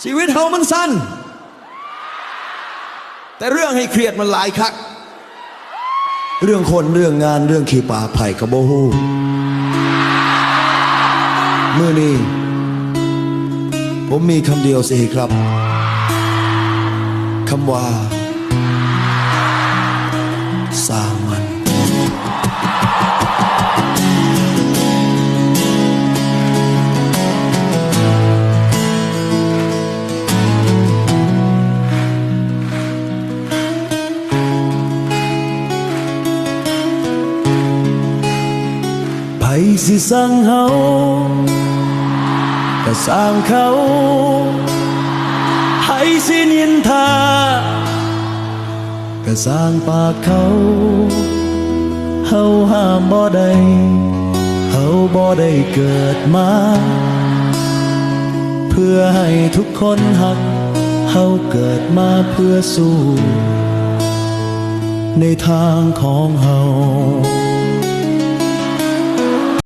ชีวิตเฮามันสั้นแต่เรื่องให้เครียดมันหลายคักเรื่องคนเรื่องงานเรื่องขี้ปากไผ่กระโบหูมื้อนี้ผมมีคำเดียวสิครับคำว่าสร้างมันไผสิสั่งเฮาก็สร้างเขาไผสินินทาก็สร้างปากเขาเฮาห้ามบ่ได้เฮาบ่ได้เกิดมาเพื่อให้ทุกคนหักเฮาเกิดมาเพื่อสู้ในทางของเฮา